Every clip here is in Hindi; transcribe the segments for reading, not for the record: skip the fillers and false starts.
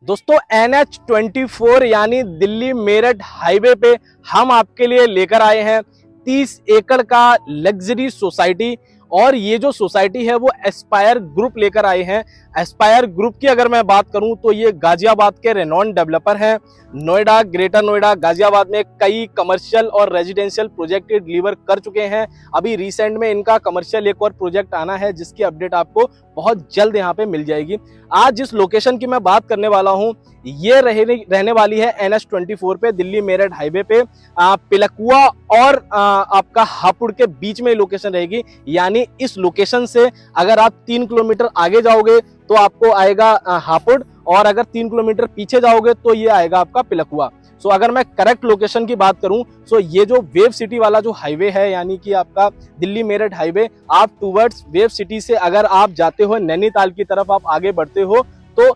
दोस्तों NH24 यानी दिल्ली मेरठ हाईवे पे हम आपके लिए लेकर आए हैं 30 एकड़ का लग्जरी सोसाइटी। और ये जो सोसाइटी है वो एस्पायर ग्रुप लेकर आए हैं। एस्पायर ग्रुप की अगर मैं बात करूं तो ये गाजियाबाद के रेनॉन डेवलपर हैं। नोएडा, ग्रेटर नोएडा, गाजियाबाद में कई कमर्शियल और रेजिडेंशियल प्रोजेक्ट डिलीवर कर चुके हैं। अभी रिसेंट में इनका कमर्शियल एक और प्रोजेक्ट आना है जिसकी अपडेट आपको बहुत जल्द यहाँ पे मिल जाएगी। आज जिस लोकेशन की मैं बात करने वाला हूँ ये रहने वाली है NH24 पे, दिल्ली मेरठ हाईवे पे, पिलकुआ और आपका हापुड़ के बीच में लोकेशन रहेगी। यानी इस लोकेशन से अगर आप 3 किलोमीटर आगे जाओगे तो आपको आएगा हापुड़, और अगर 3 किलोमीटर पीछे जाओगे तो ये आएगा आपका पिलकुआ। सो अगर मैं करेक्ट लोकेशन की बात करूं तो ये जो वेव सिटी वाला जो हाईवे है यानी कि आपका दिल्ली मेरठ हाईवे, आप टूवर्ड्स वेव सिटी से अगर आप जाते हो नैनीताल की तरफ आप आगे बढ़ते हो तो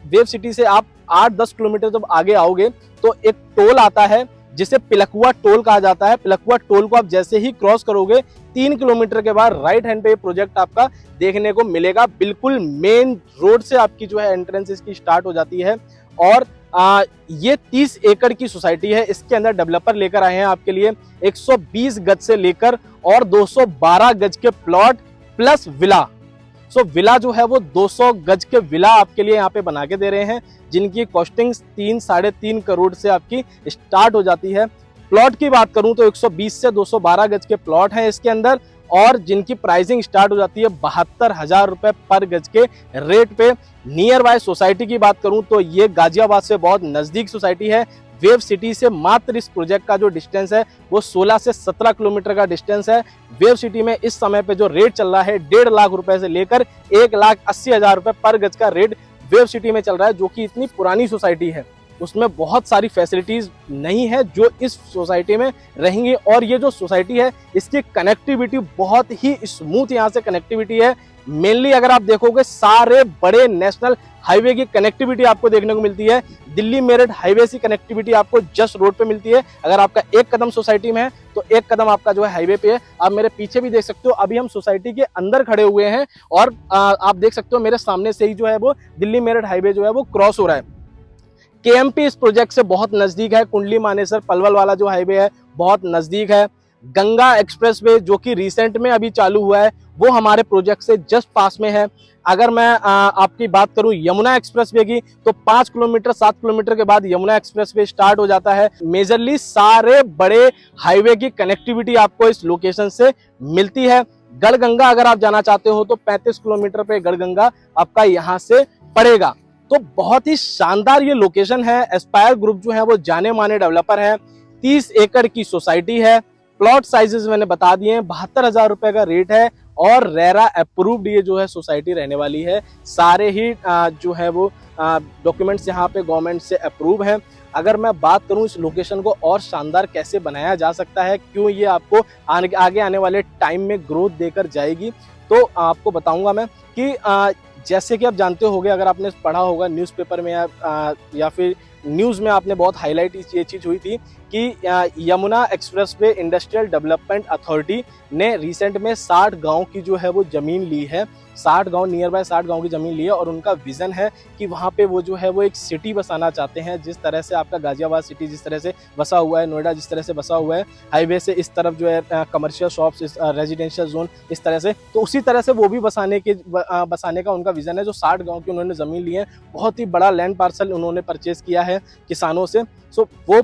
वेव सिटी से आप 8-10 किलोमीटर जब आगे आओगे तो एक टोल आता है जिसे पिलकुआ टोल कहा जाता है। पिलकुआ टोल को आप जैसे ही क्रॉस करोगे 3 किलोमीटर के बाद राइट हैंड पे प्रोजेक्ट आपका देखने को मिलेगा। बिल्कुल मेन रोड से आपकी जो है एंट्रेंस इसकी स्टार्ट हो जाती है। और ये 30 एकड़ की सोसाइटी है। इसके अंदर डेवलपर लेकर आए हैं आपके लिए 120 गज से लेकर और 212 गज के प्लॉट प्लस विला। सो विला जो है वो 200 गज के विला आपके लिए यहाँ पे बना के दे रहे हैं जिनकी कॉस्टिंग 3-3.5 करोड़ से आपकी स्टार्ट हो जाती है। प्लॉट की बात करूं तो 120 से 212 गज के प्लॉट हैं इसके अंदर, और जिनकी प्राइसिंग स्टार्ट हो जाती है 72,000 रुपए पर गज के रेट पे। नियर बाय सोसाइटी की बात करूं तो ये गाजियाबाद से बहुत नजदीक सोसाइटी है। वेव सिटी से मात्र इस प्रोजेक्ट का जो डिस्टेंस है वो 16 से 17 किलोमीटर का डिस्टेंस है। वेव सिटी में इस समय पे जो रेट चल रहा है 1.5 लाख रुपए से लेकर 1,80,000 रुपए पर गज का रेट वेव सिटी में चल रहा है, जो कि इतनी पुरानी सोसाइटी है उसमें बहुत सारी फैसिलिटीज नहीं है जो इस सोसाइटी में रहेंगी। और ये जो सोसाइटी है इसकी कनेक्टिविटी बहुत ही स्मूथ यहाँ से कनेक्टिविटी है। मेनली अगर आप देखोगे सारे बड़े नेशनल हाईवे की कनेक्टिविटी आपको देखने को मिलती है। दिल्ली मेरठ हाईवे की कनेक्टिविटी आपको जस्ट रोड पे मिलती है। अगर आपका एक कदम सोसाइटी में है तो एक कदम आपका जो है हाईवे पे है। आप मेरे पीछे भी देख सकते हो, अभी हम सोसाइटी के अंदर खड़े हुए हैं और आप देख सकते हो मेरे सामने से ही जो है वो दिल्ली मेरठ हाईवे जो है वो क्रॉस हो रहा है। KMP इस प्रोजेक्ट से बहुत नजदीक है। कुंडली मानेसर पलवल वाला जो हाईवे है बहुत नजदीक है। गंगा एक्सप्रेसवे जो कि रिसेंट में अभी चालू हुआ है वो हमारे प्रोजेक्ट से जस्ट पास में है। अगर मैं आपकी बात करूं यमुना एक्सप्रेसवे की तो 5 किलोमीटर 7 किलोमीटर के बाद यमुना एक्सप्रेसवे स्टार्ट हो जाता है। मेजरली सारे बड़े हाईवे की कनेक्टिविटी आपको इस लोकेशन से मिलती है। गढ़गंगा अगर आप जाना चाहते हो तो 35 किलोमीटर पे गढ़गंगा आपका यहाँ से पड़ेगा। तो बहुत ही शानदार ये लोकेशन है। एस्पायर ग्रुप जो है वो जाने माने डेवलपर है। 30 एकड़ की सोसाइटी है। प्लॉट साइजेस मैंने बता दिए हैं, 72,000 रुपए का रेट है और रेरा अप्रूव्ड ये जो है सोसाइटी रहने वाली है। सारे ही जो है वो डॉक्यूमेंट्स यहाँ पे गवर्नमेंट से अप्रूव हैं। अगर मैं बात करूं इस लोकेशन को और शानदार कैसे बनाया जा सकता है, क्यों ये आपको आगे आने वाले टाइम में ग्रोथ देकर जाएगी, तो आपको बताऊंगा मैं कि जैसे कि आप जानते होंगे, अगर आपने पढ़ा होगा न्यूज़पेपर में या फिर न्यूज़ में आपने बहुत हाईलाइट ये चीज़ हुई थी कि Yamuna expressway industrial development authority ने रिसेंट में 60 गांव की जो है वो ज़मीन ली है। 60 गांव, नियर बाय 60 गांव की ज़मीन ली है और उनका विज़न है कि वहाँ पे वो जो है वो एक सिटी बसाना चाहते हैं। जिस तरह से आपका गाजियाबाद सिटी जिस तरह से बसा हुआ है, नोएडा जिस तरह से बसा हुआ है, हाईवे से इस तरफ जो है कमर्शियल शॉप्स, रेजिडेंशियल जोन इस तरह से, तो उसी तरह से वो भी बसाने का उनका विज़न है। जो 60 गाँव की उन्होंने ज़मीन ली है, बहुत ही बड़ा लैंड पार्सल उन्होंने परचेज़ किया है किसानों से। सो वो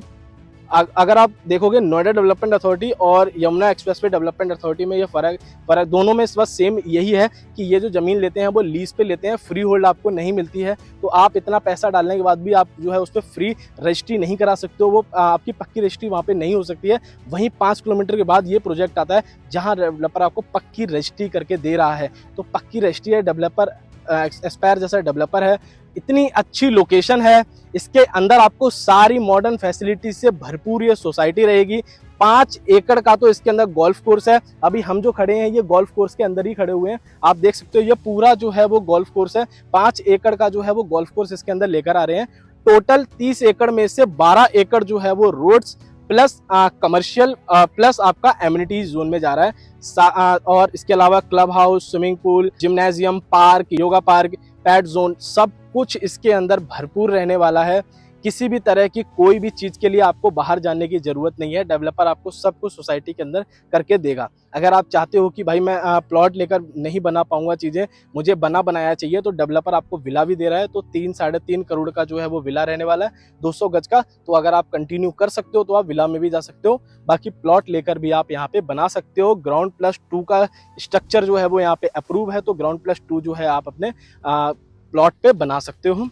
अगर आप देखोगे नोएडा डेवलपमेंट अथॉरिटी और यमुना एक्सप्रेसवे डेवलपमेंट अथॉरिटी में ये फ़र्क दोनों में बस सेम यही है कि ये जो ज़मीन लेते हैं वो लीज पे लेते हैं, फ्री होल्ड आपको नहीं मिलती है। तो आप इतना पैसा डालने के बाद भी आप जो है उस पर फ्री रजिस्ट्री नहीं करा सकते हो, वो आपकी पक्की रजिस्ट्री वहाँ पे नहीं हो सकती है। वहीं 5 किलोमीटर के बाद ये प्रोजेक्ट आता है जहाँ डेवलपर आपको पक्की रजिस्ट्री करके दे रहा है। तो पक्की रजिस्ट्री है, डेवलपर एस्पायर जैसा डेवलपर है, इतनी अच्छी लोकेशन है। इसके अंदर आपको सारी मॉडर्न फैसिलिटी से भरपूर ये सोसाइटी रहेगी। 5 एकड़ का तो इसके अंदर गोल्फ कोर्स है। अभी हम जो खड़े हैं ये गोल्फ कोर्स के अंदर ही खड़े हुए हैं, आप देख सकते हो ये पूरा जो है वो गोल्फ कोर्स है। 5 एकड़ का जो है वो गोल्फ कोर्स इसके अंदर लेकर आ रहे हैं। टोटल 30 एकड़ में से 12 एकड़ जो है वो रोड्स प्लस कमर्शियल प्लस आपका एमिनिटीज जोन में जा रहा है। और इसके अलावा club house, swimming pool, gymnasium, park, yoga park, pad zone, सब कुछ इसके अंदर भरपूर रहने वाला है। किसी भी तरह की कोई भी चीज के लिए आपको बाहर जाने की जरूरत नहीं है, डेवलपर आपको सब कुछ सोसाइटी के अंदर करके देगा। अगर आप चाहते हो कि भाई मैं प्लॉट लेकर नहीं बना पाऊंगा चीजें, मुझे बना बनाया चाहिए, तो डेवलपर आपको विला भी दे रहा है। तो 3-3.5 करोड़ का जो है वो विला रहने वाला है, 200 गज का। तो अगर आप कंटिन्यू कर सकते हो तो आप विला में भी जा सकते हो, बाकी प्लॉट लेकर भी आप यहाँ पे बना सकते हो। ग्राउंड+2 का स्ट्रक्चर जो है वो यहाँ पे अप्रूव है, तो ग्राउंड+2 जो है आप अपने प्लॉट पे बना सकते हो।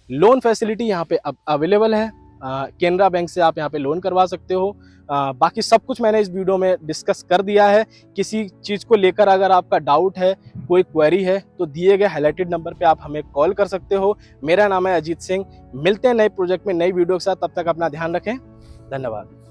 लोन फैसिलिटी यहाँ पे अवेलेबल है, केनरा बैंक से आप यहाँ पे लोन करवा सकते हो। बाकी सब कुछ मैंने इस वीडियो में डिस्कस कर दिया है। किसी चीज़ को लेकर अगर आपका डाउट है, कोई क्वेरी है, तो दिए गए हाईलाइटेड नंबर पे आप हमें कॉल कर सकते हो। मेरा नाम है अजीत सिंह। मिलते हैं नए प्रोजेक्ट में, नई वीडियो के साथ। तब तक अपना ध्यान रखें। धन्यवाद।